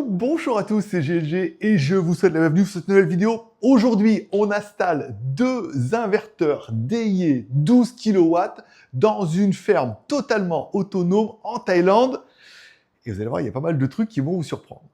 Bonjour à tous, c'est GLG et je vous souhaite la bienvenue sur cette nouvelle vidéo. Aujourd'hui, on installe deux inverteurs DIE 12 kW dans une ferme totalement autonome en Thaïlande. Et vous allez voir, il y a pas mal de trucs qui vont vous surprendre.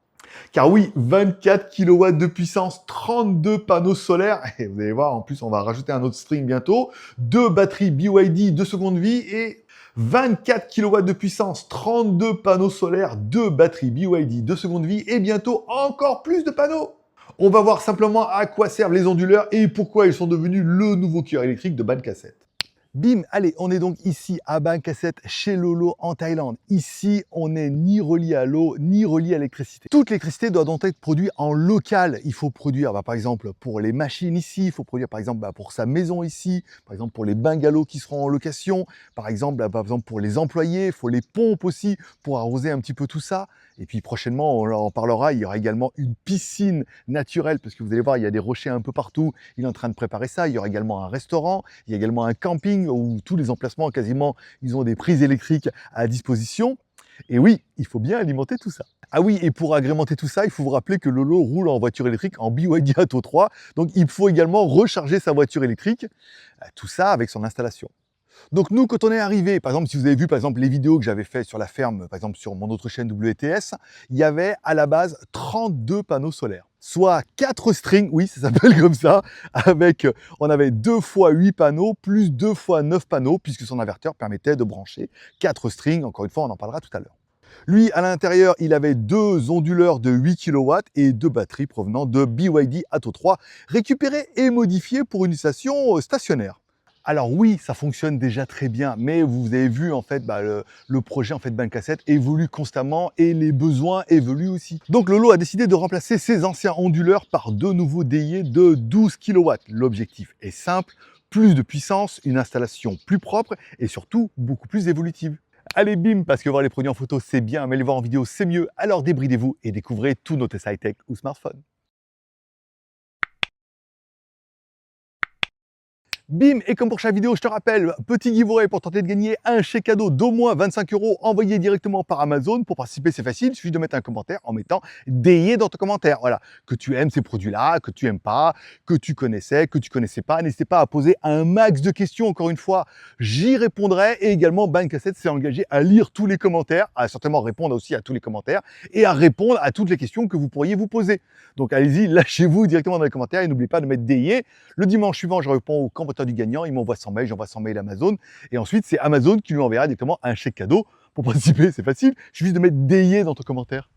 Car oui, 24 kW de puissance, 32 panneaux solaires, et vous allez voir, en plus, on va rajouter un autre string bientôt, deux batteries BYD de seconde vie et 24 kW de puissance, 32 panneaux solaires, deux batteries BYD de seconde vie et bientôt encore plus de panneaux. On va voir simplement à quoi servent les onduleurs et pourquoi ils sont devenus le nouveau cœur électrique de Ban Cassette. Bim, allez, on est donc ici à Ban Cassette chez Lolo en Thaïlande. Ici, on n'est ni relié à l'eau, ni relié à l'électricité. Toute l'électricité doit donc être produite en local. Il faut produire, par exemple, pour les machines ici, il faut produire, par exemple, pour sa maison ici, par exemple, pour les bungalows qui seront en location, par exemple, pour les employés, il faut les pompes aussi pour arroser un petit peu tout ça. Et puis prochainement, on en parlera, il y aura également une piscine naturelle, parce que vous allez voir, il y a des rochers un peu partout. Il est en train de préparer ça. Il y aura également un restaurant, il y a également un camping où tous les emplacements, quasiment, ils ont des prises électriques à disposition. Et oui, il faut bien alimenter tout ça. Ah oui, et pour agrémenter tout ça, il faut vous rappeler que Lolo roule en voiture électrique en BYD Atto 3. Donc il faut également recharger sa voiture électrique. Tout ça avec son installation. Donc nous, quand on est arrivé, par exemple, si vous avez vu par exemple les vidéos que j'avais fait sur la ferme, par exemple sur mon autre chaîne WTS, il y avait à la base 32 panneaux solaires, soit 4 strings, oui, ça s'appelle comme ça, avec, on avait 2 fois 8 panneaux, plus 2 fois 9 panneaux, puisque son inverteur permettait de brancher 4 strings, encore une fois, on en parlera tout à l'heure. Lui, à l'intérieur, il avait deux onduleurs de 8 kW et deux batteries provenant de BYD Atto 3, récupérées et modifiées pour une station stationnaire. Alors oui, ça fonctionne déjà très bien, mais vous avez vu en fait le projet en fait Ban Cassette évolue constamment et les besoins évoluent aussi. Donc Lolo a décidé de remplacer ses anciens onduleurs par deux nouveaux DIE de 12 kW. L'objectif est simple, plus de puissance, une installation plus propre et surtout beaucoup plus évolutive. Allez bim, parce que voir les produits en photo c'est bien, mais les voir en vidéo c'est mieux, alors débridez-vous et découvrez tous nos tests high-tech ou smartphones. Bim, et comme pour chaque vidéo, je te rappelle, petit giveaway pour tenter de gagner un chèque cadeau d'au moins 25 € envoyé directement par Amazon. Pour participer, c'est facile, il suffit de mettre un commentaire en mettant DIE dans ton commentaire. Voilà, que tu aimes ces produits-là, que tu aimes pas, que tu connaissais pas. N'hésitez pas à poser un max de questions, encore une fois, j'y répondrai. Et également, Ban Cassette s'est engagé à lire tous les commentaires, à certainement répondre aussi à tous les commentaires et à répondre à toutes les questions que vous pourriez vous poser. Donc allez-y, lâchez-vous directement dans les commentaires et n'oubliez pas de mettre DIE. Le dimanche suivant, je réponds au commentaire du gagnant, il m'envoie 100 mails, j'envoie 100 mails à Amazon, et ensuite c'est Amazon qui lui enverra directement un chèque cadeau. Pour participer, c'est facile, il suffit de mettre DIE dans ton commentaire.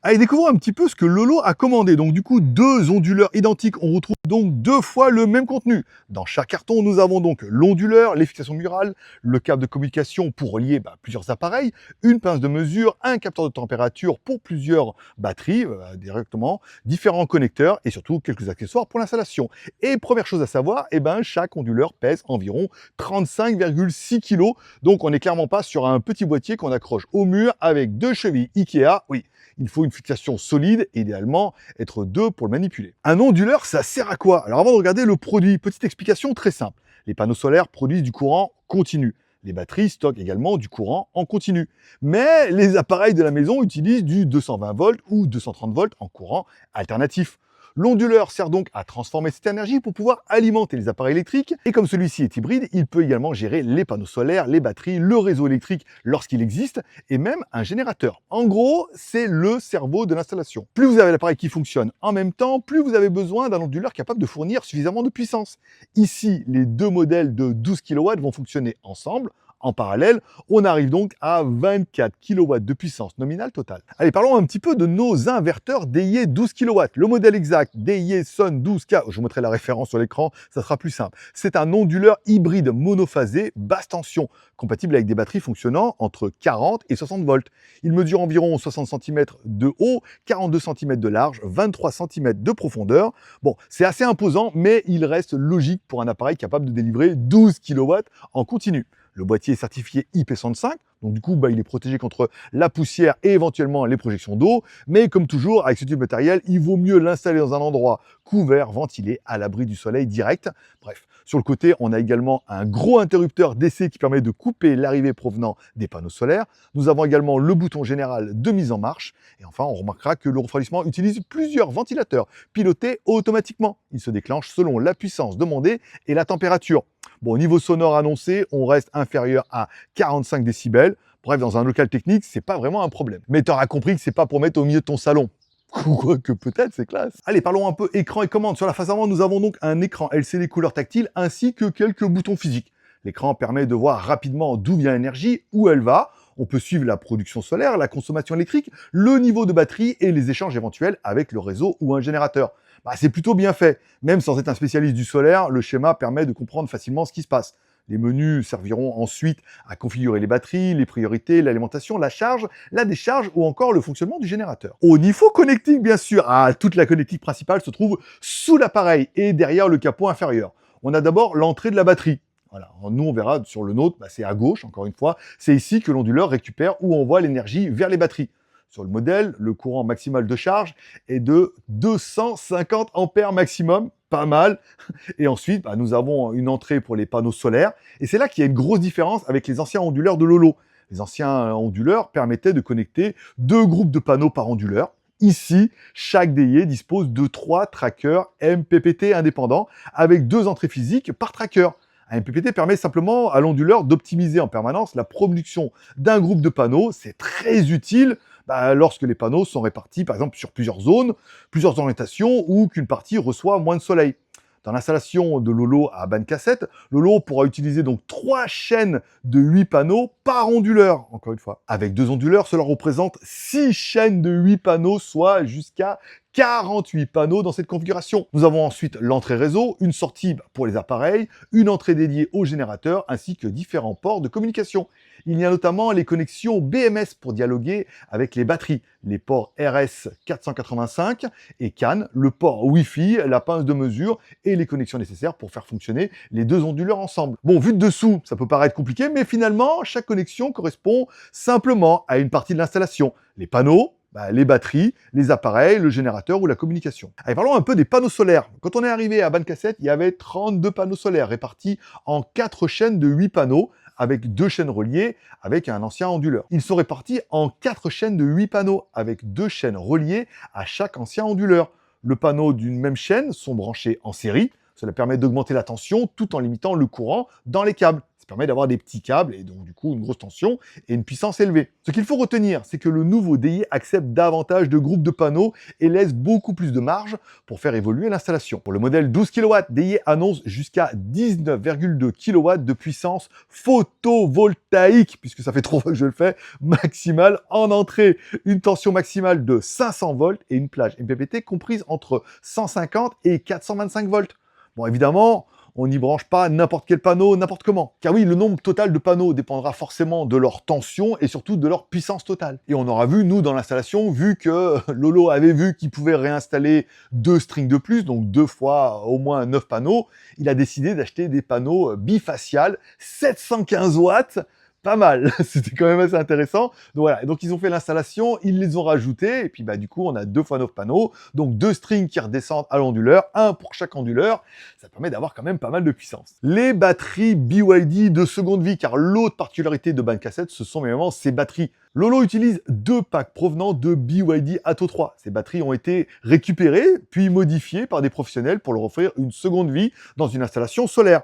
Allez, découvrons un petit peu ce que Lolo a commandé. Donc du coup, deux onduleurs identiques, on retrouve donc deux fois le même contenu. Dans chaque carton, nous avons donc l'onduleur, les fixations murales, le câble de communication pour relier plusieurs appareils, une pince de mesure, un capteur de température pour plusieurs batteries directement, différents connecteurs et surtout quelques accessoires pour l'installation. Et première chose à savoir, chaque onduleur pèse environ 35,6 kg. Donc on n'est clairement pas sur un petit boîtier qu'on accroche au mur avec deux chevilles Ikea. Oui, il faut une fixation solide, et idéalement être deux pour le manipuler. Un onduleur, ça sert à quoi? Alors avant de regarder le produit, petite explication très simple. Les panneaux solaires produisent du courant continu. Les batteries stockent également du courant en continu. Mais les appareils de la maison utilisent du 220 volts ou 230 volts en courant alternatif. L'onduleur sert donc à transformer cette énergie pour pouvoir alimenter les appareils électriques. Et comme celui-ci est hybride, il peut également gérer les panneaux solaires, les batteries, le réseau électrique lorsqu'il existe, et même un générateur. En gros, c'est le cerveau de l'installation. Plus vous avez l'appareil qui fonctionne en même temps, plus vous avez besoin d'un onduleur capable de fournir suffisamment de puissance. Ici, les deux modèles de 12 kW vont fonctionner ensemble. En parallèle, on arrive donc à 24 kW de puissance nominale totale. Allez, parlons un petit peu de nos inverteurs DIE 12 kW. Le modèle exact, DIE Sun 12K, je vous mettrai la référence sur l'écran, ça sera plus simple. C'est un onduleur hybride monophasé, basse tension, compatible avec des batteries fonctionnant entre 40 et 60 volts. Il mesure environ 60 cm de haut, 42 cm de large, 23 cm de profondeur. Bon, c'est assez imposant, mais il reste logique pour un appareil capable de délivrer 12 kW en continu. Le boîtier est certifié IP65, donc du coup, il est protégé contre la poussière et éventuellement les projections d'eau. Mais comme toujours, avec ce type de matériel, il vaut mieux l'installer dans un endroit couvert, ventilé, à l'abri du soleil direct. Bref, Sur le côté, on a également un gros interrupteur DC qui permet de couper l'arrivée provenant des panneaux solaires. Nous avons également le bouton général de mise en marche. Et enfin, on remarquera que le refroidissement utilise plusieurs ventilateurs pilotés automatiquement. Ils se déclenchent selon la puissance demandée et la température. Bon, au niveau sonore annoncé, on reste inférieur à 45 décibels. Bref, dans un local technique, c'est pas vraiment un problème. Mais tu auras compris que c'est pas pour mettre au milieu de ton salon. Quoique peut-être, c'est classe. Allez, parlons un peu écran et commande. Sur la face avant, nous avons donc un écran LCD couleur tactile ainsi que quelques boutons physiques. L'écran permet de voir rapidement d'où vient l'énergie, où elle va. On peut suivre la production solaire, la consommation électrique, le niveau de batterie et les échanges éventuels avec le réseau ou un générateur. C'est plutôt bien fait. Même sans être un spécialiste du solaire, le schéma permet de comprendre facilement ce qui se passe. Les menus serviront ensuite à configurer les batteries, les priorités, l'alimentation, la charge, la décharge ou encore le fonctionnement du générateur. Au niveau connectique, bien sûr, toute la connectique principale se trouve sous l'appareil et derrière le capot inférieur. On a d'abord l'entrée de la batterie. Voilà. Nous, on verra sur le nôtre, c'est à gauche, encore une fois. C'est ici que l'onduleur récupère ou envoie l'énergie vers les batteries. Sur le modèle, le courant maximal de charge est de 250 ampères maximum, pas mal. Et ensuite, nous avons une entrée pour les panneaux solaires. Et c'est là qu'il y a une grosse différence avec les anciens onduleurs de Lolo. Les anciens onduleurs permettaient de connecter 2 groupes de panneaux par onduleur. Ici, chaque DIE dispose de 3 trackers MPPT indépendants avec 2 entrées physiques par tracker. Un MPPT permet simplement à l'onduleur d'optimiser en permanence la production d'un groupe de panneaux. C'est très utile lorsque les panneaux sont répartis, par exemple, sur plusieurs zones, plusieurs orientations, ou qu'une partie reçoit moins de soleil. Dans l'installation de Lolo à bande cassette, Lolo pourra utiliser donc 3 chaînes de 8 panneaux par onduleur, encore une fois. Avec 2 onduleurs, cela représente 6 chaînes de 8 panneaux, soit jusqu'à 48 panneaux dans cette configuration. Nous avons ensuite l'entrée réseau, une sortie pour les appareils, une entrée dédiée au générateur, ainsi que différents ports de communication. Il y a notamment les connexions BMS pour dialoguer avec les batteries, les ports RS485 et CAN, le port Wi-Fi, la pince de mesure et les connexions nécessaires pour faire fonctionner les 2 onduleurs ensemble. Bon, vu de dessous, ça peut paraître compliqué, mais finalement, chaque connexion correspond simplement à une partie de l'installation. Les panneaux, les batteries, les appareils, le générateur ou la communication. Allez, parlons un peu des panneaux solaires. Quand on est arrivé à bande cassette, il y avait 32 panneaux solaires répartis en 4 chaînes de 8 panneaux, avec 2 chaînes reliées avec un ancien onduleur. Ils sont répartis en 4 chaînes de 8 panneaux, avec 2 chaînes reliées à chaque ancien onduleur. Le panneau d'une même chaîne sont branchés en série. Cela permet d'augmenter la tension tout en limitant le courant dans les câbles. Ça permet d'avoir des petits câbles et donc du coup une grosse tension et une puissance élevée. Ce qu'il faut retenir, c'est que le nouveau DI accepte davantage de groupes de panneaux et laisse beaucoup plus de marge pour faire évoluer l'installation. Pour le modèle 12 kW, DI annonce jusqu'à 19,2 kW de puissance photovoltaïque, puisque ça fait 3 fois que je le fais, maximale en entrée. Une tension maximale de 500 volts et une plage MPPT comprise entre 150 et 425 volts. Bon, évidemment, on n'y branche pas n'importe quel panneau, n'importe comment. Car oui, le nombre total de panneaux dépendra forcément de leur tension et surtout de leur puissance totale. Et on aura vu, nous, dans l'installation, vu que Lolo avait vu qu'il pouvait réinstaller 2 strings de plus, donc 2 fois au moins 9 panneaux, il a décidé d'acheter des panneaux bifaciales, 715 watts, pas mal, c'était quand même assez intéressant. Donc voilà, donc ils ont fait l'installation, ils les ont rajoutés, et puis du coup on a 2 fois 9 panneaux, donc 2 strings qui redescendent à l'onduleur, un pour chaque onduleur, ça permet d'avoir quand même pas mal de puissance. Les batteries BYD de seconde vie, car l'autre particularité de bande cassette, ce sont évidemment ces batteries. Lolo utilise 2 packs provenant de BYD Atto 3. Ces batteries ont été récupérées, puis modifiées par des professionnels pour leur offrir une seconde vie dans une installation solaire.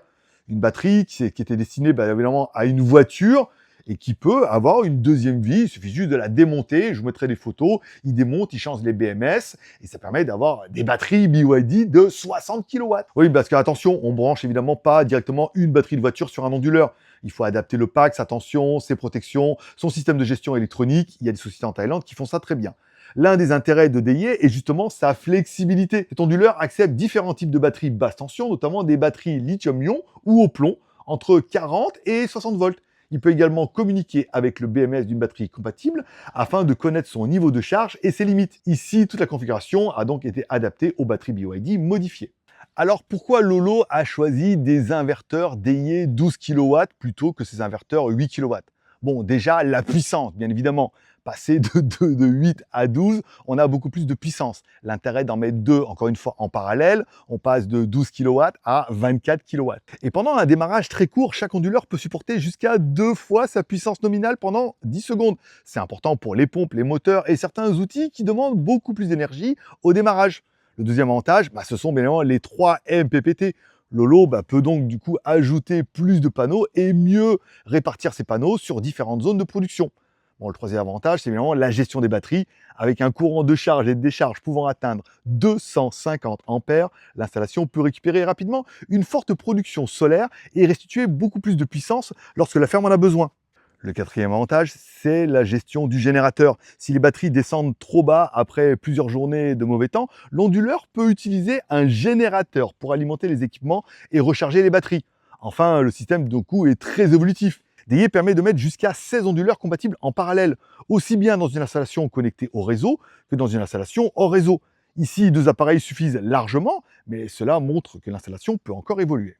Une batterie qui était destinée évidemment à une voiture et qui peut avoir une deuxième vie. Il suffit juste de la démonter. Je vous mettrai des photos. Il démonte, il change les BMS et ça permet d'avoir des batteries BYD de 60 kW. Oui, parce que attention, on branche évidemment pas directement une batterie de voiture sur un onduleur. Il faut adapter le pack, sa tension, ses protections, son système de gestion électronique. Il y a des sociétés en Thaïlande qui font ça très bien. L'un des intérêts de DIE est justement sa flexibilité. Cet onduleur accepte différents types de batteries basse tension, notamment des batteries lithium-ion ou au plomb, entre 40 et 60 volts. Il peut également communiquer avec le BMS d'une batterie compatible afin de connaître son niveau de charge et ses limites. Ici, toute la configuration a donc été adaptée aux batteries BYD modifiées. Alors pourquoi Lolo a choisi des inverteurs DIE 12 kW plutôt que ces inverteurs 8 kW? Bon, déjà, la puissance, bien évidemment. passer de 8 à 12, on a beaucoup plus de puissance. L'intérêt d'en mettre deux, encore une fois, en parallèle, on passe de 12 kW à 24 kW. Et pendant un démarrage très court, chaque onduleur peut supporter jusqu'à 2 fois sa puissance nominale pendant 10 secondes. C'est important pour les pompes, les moteurs et certains outils qui demandent beaucoup plus d'énergie au démarrage. Le deuxième avantage, ce sont bien évidemment les 3 MPPT. Lolo peut donc du coup ajouter plus de panneaux et mieux répartir ces panneaux sur différentes zones de production. Bon, le troisième avantage, c'est évidemment la gestion des batteries. Avec un courant de charge et de décharge pouvant atteindre 250 ampères, l'installation peut récupérer rapidement une forte production solaire et restituer beaucoup plus de puissance lorsque la ferme en a besoin. Le quatrième avantage, c'est la gestion du générateur. Si les batteries descendent trop bas après plusieurs journées de mauvais temps, l'onduleur peut utiliser un générateur pour alimenter les équipements et recharger les batteries. Enfin, le système de coup est très évolutif. DAYE permet de mettre jusqu'à 16 onduleurs compatibles en parallèle, aussi bien dans une installation connectée au réseau que dans une installation hors réseau. Ici, 2 appareils suffisent largement, mais cela montre que l'installation peut encore évoluer.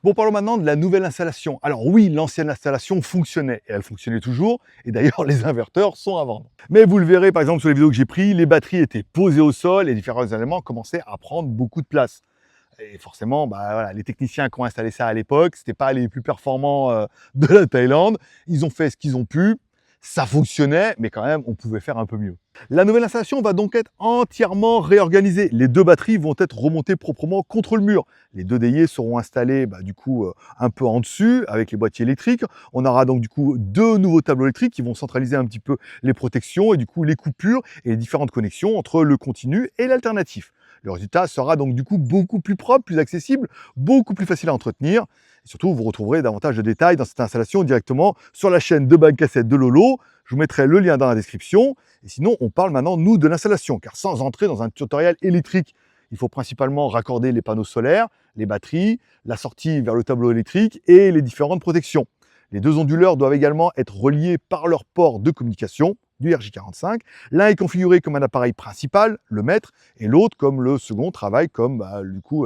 Bon, parlons maintenant de la nouvelle installation. Alors oui, l'ancienne installation fonctionnait, et elle fonctionnait toujours, et d'ailleurs les inverteurs sont à vendre. Mais vous le verrez par exemple sur les vidéos que j'ai prises, les batteries étaient posées au sol et différents éléments commençaient à prendre beaucoup de place. Et forcément, voilà, les techniciens qui ont installé ça à l'époque, c'était pas les plus performants de la Thaïlande. Ils ont fait ce qu'ils ont pu. Ça fonctionnait, mais quand même, on pouvait faire un peu mieux. La nouvelle installation va donc être entièrement réorganisée. Les 2 batteries vont être remontées proprement contre le mur. Les 2 DAYE seront installés un peu en dessus avec les boîtiers électriques. On aura donc du coup 2 nouveaux tableaux électriques qui vont centraliser un petit peu les protections et du coup les coupures et les différentes connexions entre le continu et l'alternatif. Le résultat sera donc du coup beaucoup plus propre, plus accessible, beaucoup plus facile à entretenir. Et surtout, vous retrouverez davantage de détails dans cette installation directement sur la chaîne de bain cassette de Lolo. Je vous mettrai le lien dans la description. Et sinon, on parle maintenant, nous, de l'installation, car sans entrer dans un tutoriel électrique, il faut principalement raccorder les panneaux solaires, les batteries, la sortie vers le tableau électrique et les différentes protections. Les 2 onduleurs doivent également être reliés par leur port de communication du RJ45. L'un est configuré comme un appareil principal, le maître, et l'autre comme le second travaille comme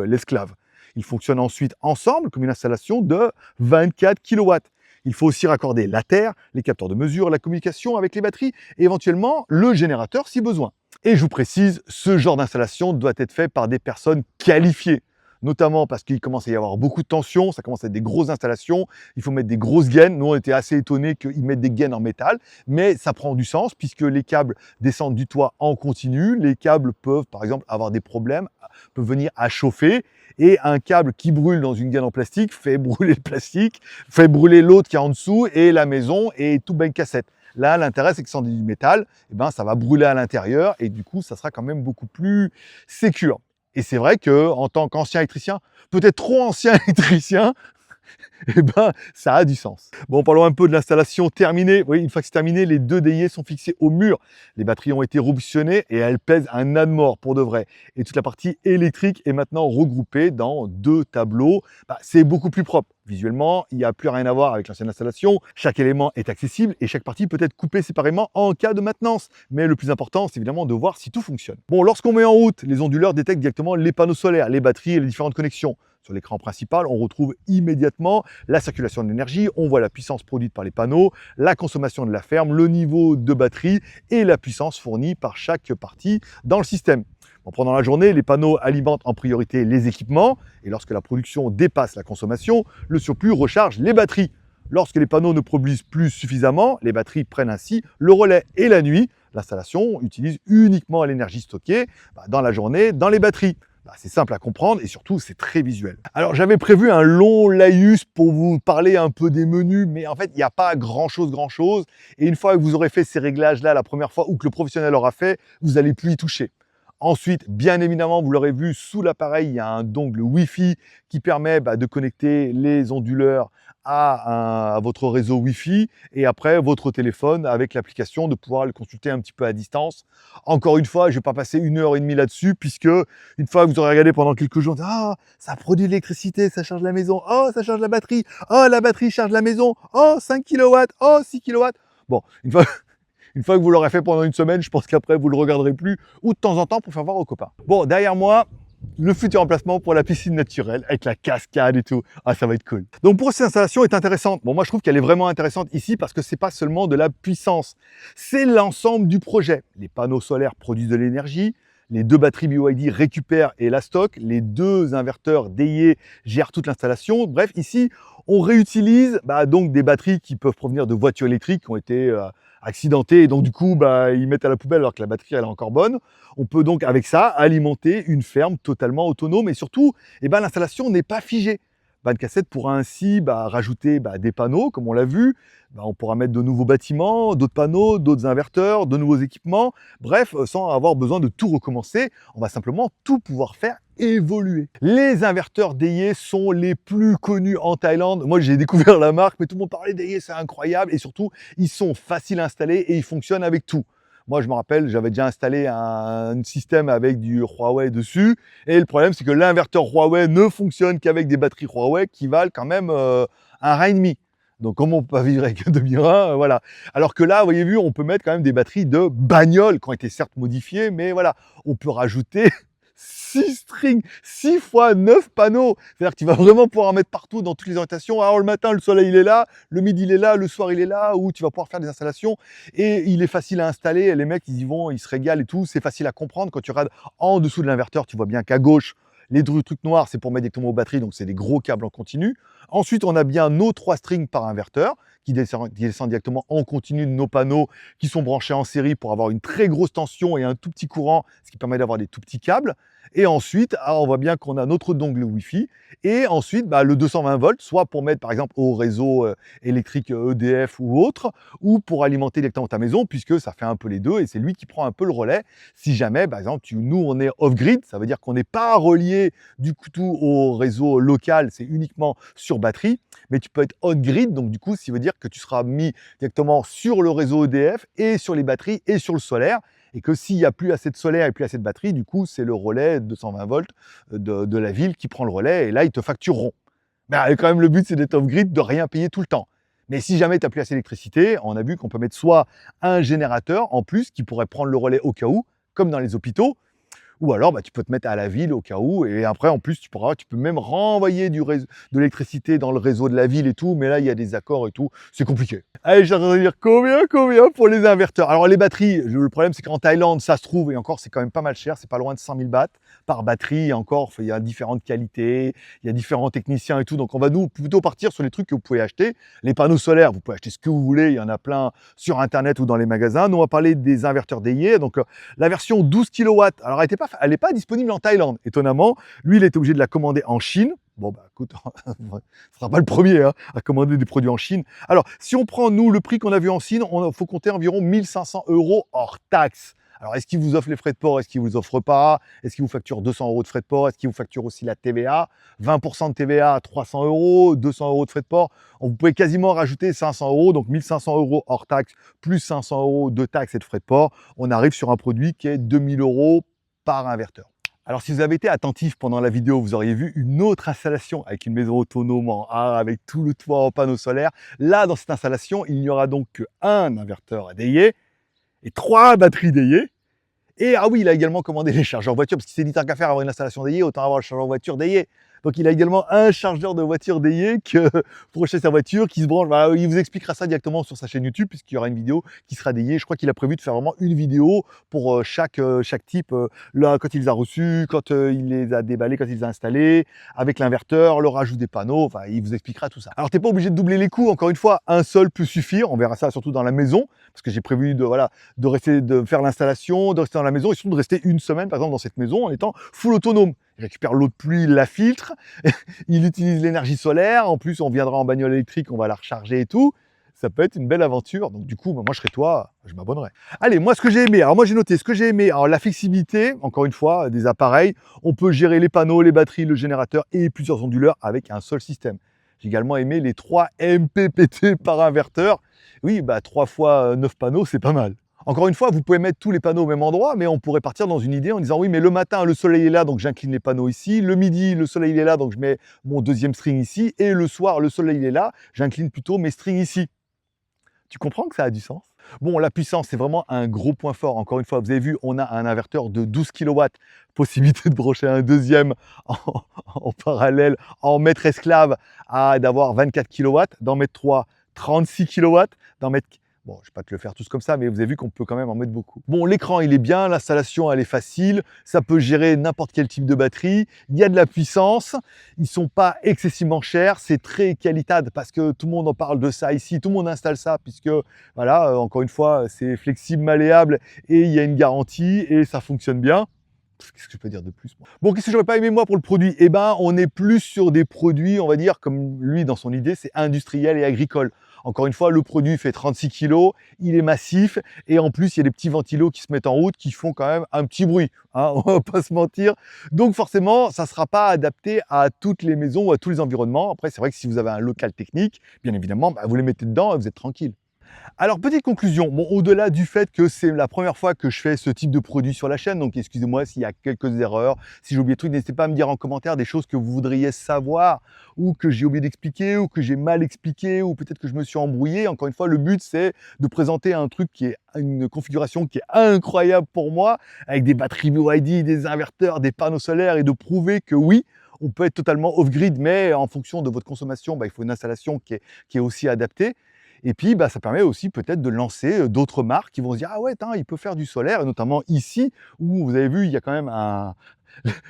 l'esclave. Ils fonctionnent ensuite ensemble comme une installation de 24 kW. Il faut aussi raccorder la terre, les capteurs de mesure, la communication avec les batteries et éventuellement le générateur si besoin. Et je vous précise, ce genre d'installation doit être fait par des personnes qualifiées. Notamment parce qu'il commence à y avoir beaucoup de tension, ça commence à être des grosses installations, il faut mettre des grosses gaines. Nous, on était assez étonnés qu'ils mettent des gaines en métal, mais ça prend du sens puisque les câbles descendent du toit en continu. Les câbles peuvent, par exemple, avoir des problèmes, peuvent venir à chauffer, et un câble qui brûle dans une gaine en plastique fait brûler le plastique, fait brûler l'autre qui est en dessous, et la maison, et tout bain cassette. Là, l'intérêt, c'est que sans du métal, ça va brûler à l'intérieur, et du coup, ça sera quand même beaucoup plus sécure. Et c'est vrai qu'en tant qu'ancien électricien, peut-être trop ancien électricien, ça a du sens. Bon, parlons un peu de l'installation terminée. Oui, une fois que c'est terminé, les 2 DAYE sont fixés au mur. Les batteries ont été robustionnées et elles pèsent un âne mort pour de vrai. Et toute la partie électrique est maintenant regroupée dans 2 tableaux. C'est beaucoup plus propre. Visuellement, il n'y a plus rien à voir avec l'ancienne installation. Chaque élément est accessible et chaque partie peut être coupée séparément en cas de maintenance. Mais le plus important, c'est évidemment de voir si tout fonctionne. Bon, lorsqu'on met en route, les onduleurs détectent directement les panneaux solaires, les batteries et les différentes connexions. Sur l'écran principal, on retrouve immédiatement la circulation de l'énergie, on voit la puissance produite par les panneaux, la consommation de la ferme, le niveau de batterie et la puissance fournie par chaque partie dans le système. Bon, pendant la journée, les panneaux alimentent en priorité les équipements et lorsque la production dépasse la consommation, le surplus recharge les batteries. Lorsque les panneaux ne produisent plus suffisamment, les batteries prennent ainsi le relais. Et la nuit, l'installation utilise uniquement l'énergie stockée dans la journée dans les batteries. C'est simple à comprendre et surtout c'est très visuel. Alors j'avais prévu un long laïus pour vous parler un peu des menus, mais en fait il n'y a pas grand chose. Et une fois que vous aurez fait ces réglages là la première fois ou que le professionnel aura fait, vous n'allez plus y toucher. Ensuite, bien évidemment, vous l'aurez vu, sous l'appareil, il y a un dongle Wi-Fi qui permet de connecter les onduleurs à votre réseau Wi-Fi et après votre téléphone avec l'application de pouvoir le consulter un petit peu à distance. Encore une fois, je ne vais pas passer 1h30 là-dessus puisque une fois que vous aurez regardé pendant quelques jours, ah, ça produit de l'électricité, ça charge la maison, oh, ça charge la batterie, oh, la batterie charge la maison, oh, 5 kW, oh, 6 kW. Bon, une fois que vous l'aurez fait pendant une semaine, je pense qu'après, vous ne le regarderez plus ou de temps en temps pour faire voir aux copains. Bon, derrière moi, Le futur emplacement pour la piscine naturelle avec la cascade et tout. Ah, ça va être cool. Donc pour cette installation est intéressante. Bon, moi je trouve qu'elle est vraiment intéressante ici parce que c'est pas seulement de la puissance, c'est l'ensemble du projet. Les panneaux solaires produisent de l'énergie, les deux batteries BYD récupèrent et la stockent, les deux inverteurs DIE gèrent toute l'installation. Bref, ici, on réutilise donc des batteries qui peuvent provenir de voitures électriques qui ont été accidentées et donc du coup, ils mettent à la poubelle alors que la batterie elle est encore bonne. On peut donc avec ça alimenter une ferme totalement autonome et surtout, l'installation n'est pas figée. Ban Cassette pourra ainsi rajouter des panneaux, comme on l'a vu. On pourra mettre de nouveaux bâtiments, d'autres panneaux, d'autres inverteurs, de nouveaux équipements. Bref, sans avoir besoin de tout recommencer, on va simplement tout pouvoir faire évoluer. Les inverteurs DIE sont les plus connus en Thaïlande. Moi, j'ai découvert la marque, mais tout le monde parlait DIE, c'est incroyable. Et surtout, ils sont faciles à installer et ils fonctionnent avec tout. Moi, je me rappelle, j'avais déjà installé un système avec du Huawei dessus. Et le problème, c'est que l'inverteur Huawei ne fonctionne qu'avec des batteries Huawei qui valent quand même un rein et demi. Donc, comment on peut pas vivre avec un demi-rein, voilà. Alors que là, vous voyez, on peut mettre quand même des batteries de bagnole qui ont été certes modifiées, mais voilà, on peut rajouter 6 strings, 6 fois 9 panneaux. C'est-à-dire que tu vas vraiment pouvoir en mettre partout dans toutes les orientations. Alors le matin, le soleil il est là, le midi il est là, le soir il est là, où tu vas pouvoir faire des installations. Et il est facile à installer. Les mecs, ils y vont, ils se régalent et tout. C'est facile à comprendre. Quand tu regardes en dessous de l'inverteur, tu vois bien qu'à gauche, les trucs noirs, c'est pour mettre directement aux batteries, donc c'est des gros câbles en continu. Ensuite, on a bien nos 3 strings par inverteur qui descendent directement en continu de nos panneaux qui sont branchés en série pour avoir une très grosse tension et un tout petit courant, ce qui permet d'avoir des tout petits câbles. Et ensuite, on voit bien qu'on a notre dongle Wi-Fi. Et ensuite, le 220 volts, soit pour mettre par exemple au réseau électrique EDF ou autre, ou pour alimenter directement ta maison, puisque ça fait un peu les deux et c'est lui qui prend un peu le relais. Si jamais, par exemple, nous on est off-grid, ça veut dire qu'on n'est pas relié du coup tout au réseau local, c'est uniquement sur batterie, mais tu peux être on-grid, donc du coup, ça veut dire que tu seras mis directement sur le réseau EDF et sur les batteries et sur le solaire. Et que s'il n'y a plus assez de solaire et plus assez de batterie, du coup, c'est le relais 220 volts de la ville qui prend le relais et là, ils te factureront. Mais quand même, le but, c'est d'être off-grid, de rien payer tout le temps. Mais si jamais tu n'as plus assez d'électricité, on a vu qu'on peut mettre soit un générateur en plus qui pourrait prendre le relais au cas où, comme dans les hôpitaux, ou alors, tu peux te mettre à la ville au cas où. Et après, en plus, tu peux même renvoyer de l'électricité dans le réseau de la ville et tout. Mais là, il y a des accords et tout. C'est compliqué. Allez, j'ai envie de dire combien pour les inverteurs. Alors, les batteries, le problème, c'est qu'en Thaïlande, ça se trouve, et encore, c'est quand même pas mal cher. C'est pas loin de 100 000 bahts par batterie. Et encore, il y a différentes qualités. Il y a différents techniciens et tout. Donc, on va plutôt partir sur les trucs que vous pouvez acheter. Les panneaux solaires, vous pouvez acheter ce que vous voulez. Il y en a plein sur Internet ou dans les magasins. Nous, on va parler des inverteurs DIE. Donc, la version 12 kW, alors elle n'est pas disponible en Thaïlande, étonnamment. Lui, il est obligé de la commander en Chine. Bon, écoute, ce ne sera pas le premier à commander des produits en Chine. Alors, si on prend, nous, le prix qu'on a vu en Chine, il faut compter environ 1 500 € hors taxe. Alors, est-ce qu'il vous offre les frais de port? Est-ce qu'il ne vous offre pas? Est-ce qu'il vous facture 200 € de frais de port? Est-ce qu'il vous facture aussi la TVA? 20% de TVA à 300 €, 200 € de frais de port. Vous pouvez quasiment rajouter 500 €, donc 1 500 € hors taxe, plus 500 € de taxes et de frais de port. On arrive sur un produit qui est 2 000 € par inverteur. Alors, si vous avez été attentif pendant la vidéo, vous auriez vu une autre installation avec une maison autonome en A, avec tout le toit en panneaux solaires. Là, dans cette installation, il n'y aura donc qu'un inverteur DIE et 3 batteries DIE. Et ah oui, il a également commandé les chargeurs voiture, parce qu'il s'est dit tant qu'à faire avoir une installation DIE, autant avoir le chargeur voiture DIE. Donc il a également un chargeur de voiture DIE pour acheter sa voiture qui se branche. Il vous expliquera ça directement sur sa chaîne YouTube, puisqu'il y aura une vidéo qui sera DIE. Je crois qu'il a prévu de faire vraiment une vidéo pour chaque type, là, quand il les a reçus, quand il les a déballés, quand il les a installés, avec l'inverteur, le rajout des panneaux. Il vous expliquera tout ça. Alors t'es pas obligé de doubler les coûts. Encore une fois, un seul peut suffire. On verra ça surtout dans la maison, parce que j'ai prévu de faire l'installation, de rester dans la maison et surtout de rester une semaine, par exemple, dans cette maison en étant full autonome. Il récupère l'eau de pluie, il la filtre, il utilise l'énergie solaire, en plus on viendra en bagnole électrique, on va la recharger et tout. Ça peut être une belle aventure, donc du coup, moi je serais toi, je m'abonnerais. Allez, moi ce que j'ai aimé, alors moi j'ai noté ce que j'ai aimé, alors la flexibilité, encore une fois, des appareils, on peut gérer les panneaux, les batteries, le générateur et plusieurs onduleurs avec un seul système. J'ai également aimé les 3 MPPT par inverteur. Oui, 3 fois 9 panneaux, c'est pas mal. Encore une fois, vous pouvez mettre tous les panneaux au même endroit, mais on pourrait partir dans une idée en disant oui, mais le matin, le soleil est là, donc j'incline les panneaux ici. Le midi, le soleil est là, donc je mets mon deuxième string ici. Et le soir, le soleil est là, j'incline plutôt mes strings ici. Tu comprends que ça a du sens? Bon, la puissance, c'est vraiment un gros point fort. Encore une fois, vous avez vu, on a un inverteur de 12 kW, possibilité de brancher un deuxième en, en parallèle, en maître esclave, d'avoir 24 kW, d'en mettre 3, 36 kW, d'en mettre... Bon, je ne vais pas te le faire tous comme ça, mais vous avez vu qu'on peut quand même en mettre beaucoup. Bon, l'écran, il est bien, l'installation, elle est facile, ça peut gérer n'importe quel type de batterie, il y a de la puissance, ils ne sont pas excessivement chers, c'est très qualitable parce que tout le monde en parle de ça ici, tout le monde installe ça puisque, voilà, encore une fois, c'est flexible, malléable et il y a une garantie et ça fonctionne bien. Qu'est-ce que je peux dire de plus, moi? Bon, qu'est-ce que j'aurais pas aimé moi pour le produit? Eh ben, on est plus sur des produits, on va dire, comme lui dans son idée, c'est industriel et agricole. Encore une fois, le produit fait 36 kg, il est massif et en plus, il y a des petits ventilos qui se mettent en route qui font quand même un petit bruit, hein, on va pas se mentir. Donc forcément, ça ne sera pas adapté à toutes les maisons ou à tous les environnements. Après, c'est vrai que si vous avez un local technique, bien évidemment, bah, vous les mettez dedans et vous êtes tranquille. Alors, petite conclusion, bon, au-delà du fait que c'est la première fois que je fais ce type de produit sur la chaîne, donc excusez-moi s'il y a quelques erreurs, si j'ai oublié des trucs, n'hésitez pas à me dire en commentaire des choses que vous voudriez savoir, ou que j'ai oublié d'expliquer, ou que j'ai mal expliqué, ou peut-être que je me suis embrouillé. Encore une fois, le but, c'est de présenter un truc qui est une configuration qui est incroyable pour moi, avec des batteries BYD, des inverteurs, des panneaux solaires, et de prouver que oui, on peut être totalement off-grid, mais en fonction de votre consommation, bah, il faut une installation qui est aussi adaptée. Et puis, bah, ça permet aussi peut-être de lancer d'autres marques qui vont se dire: «Ah ouais, tain, il peut faire du solaire», et notamment ici, où vous avez vu, il y a quand même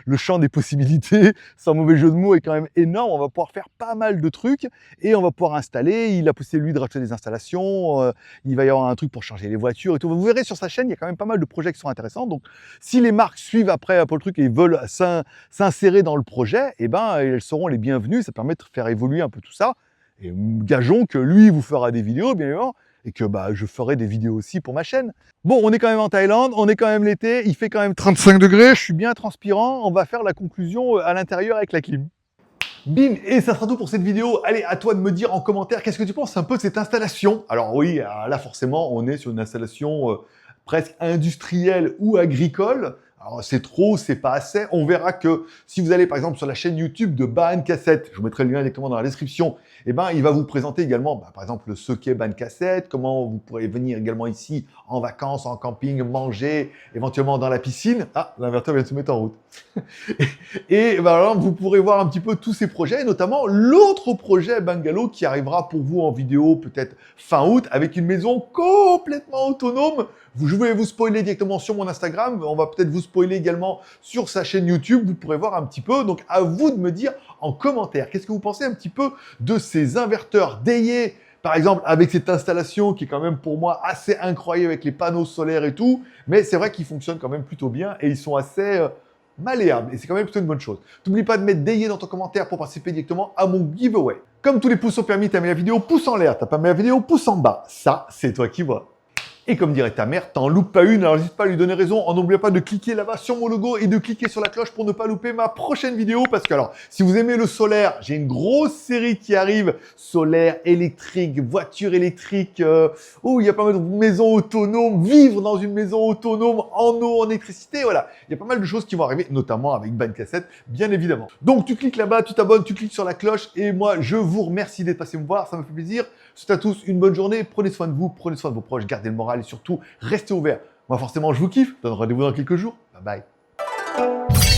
le champ des possibilités, sans mauvais jeu de mots, est quand même énorme. On va pouvoir faire pas mal de trucs et on va pouvoir installer. Il a possibilité, lui, de racheter des installations. Il va y avoir un truc pour charger les voitures et tout. Vous verrez sur sa chaîne, il y a quand même pas mal de projets qui sont intéressants. Donc, si les marques suivent après pour le truc et veulent s'insérer dans le projet, eh ben, elles seront les bienvenues. Ça permet de faire évoluer un peu tout ça. Et gageons que lui vous fera des vidéos, bien évidemment, et que bah, je ferai des vidéos aussi pour ma chaîne. Bon, on est quand même en Thaïlande, on est quand même l'été, il fait quand même 35 degrés, je suis bien transpirant, on va faire la conclusion à l'intérieur avec la clim. Bim, et ça sera tout pour cette vidéo. Allez, à toi de me dire en commentaire qu'est-ce que tu penses un peu de cette installation. Alors oui, là forcément, on est sur une installation presque industrielle ou agricole. Alors c'est trop, c'est pas assez. On verra que si vous allez par exemple sur la chaîne YouTube de Ban Cassette, je vous mettrai le lien directement dans la description, et ben il va vous présenter également par exemple ce qu'est Ban Cassette, comment vous pourrez venir également ici en vacances, en camping, manger, éventuellement dans la piscine. Ah, l'inverteur vient de se mettre en route. Et ben, alors, vous pourrez voir un petit peu tous ces projets, et notamment l'autre projet Bungalow qui arrivera pour vous en vidéo peut-être fin août avec une maison complètement autonome. Je vais vous spoiler directement sur mon Instagram, on va peut-être vous spoiler également sur sa chaîne YouTube, vous pourrez voir un petit peu. Donc à vous de me dire en commentaire, qu'est-ce que vous pensez un petit peu de ces inverteurs DAYE, par exemple avec cette installation qui est quand même pour moi assez incroyable avec les panneaux solaires et tout, mais c'est vrai qu'ils fonctionnent quand même plutôt bien et ils sont assez malléables et c'est quand même plutôt une bonne chose. N'oublie pas de mettre DAYE dans ton commentaire pour participer directement à mon giveaway. Comme tous les pouces sont permis, t'as aimé la vidéo, pouce en l'air, t'as pas aimé la vidéo, pouce en bas. Ça, c'est toi qui vois. Et comme dirait ta mère, t'en loupes pas une, alors n'hésite pas à lui donner raison en n'oubliant pas de cliquer là-bas sur mon logo et de cliquer sur la cloche pour ne pas louper ma prochaine vidéo. Parce que alors, si vous aimez le solaire, j'ai une grosse série qui arrive. Solaire, électrique, voiture électrique, il y a pas mal de maisons autonomes, vivre dans une maison autonome en eau, en électricité, voilà. Il y a pas mal de choses qui vont arriver, notamment avec Ban Cassette, bien évidemment. Donc tu cliques là-bas, tu t'abonnes, tu cliques sur la cloche et moi, je vous remercie d'être passé me voir, ça me fait plaisir. Je vous souhaite à tous une bonne journée, prenez soin de vous, prenez soin de vos proches, gardez le moral et surtout, restez ouverts. Moi, forcément, je vous kiffe. Je vous donne rendez-vous dans quelques jours. Bye bye.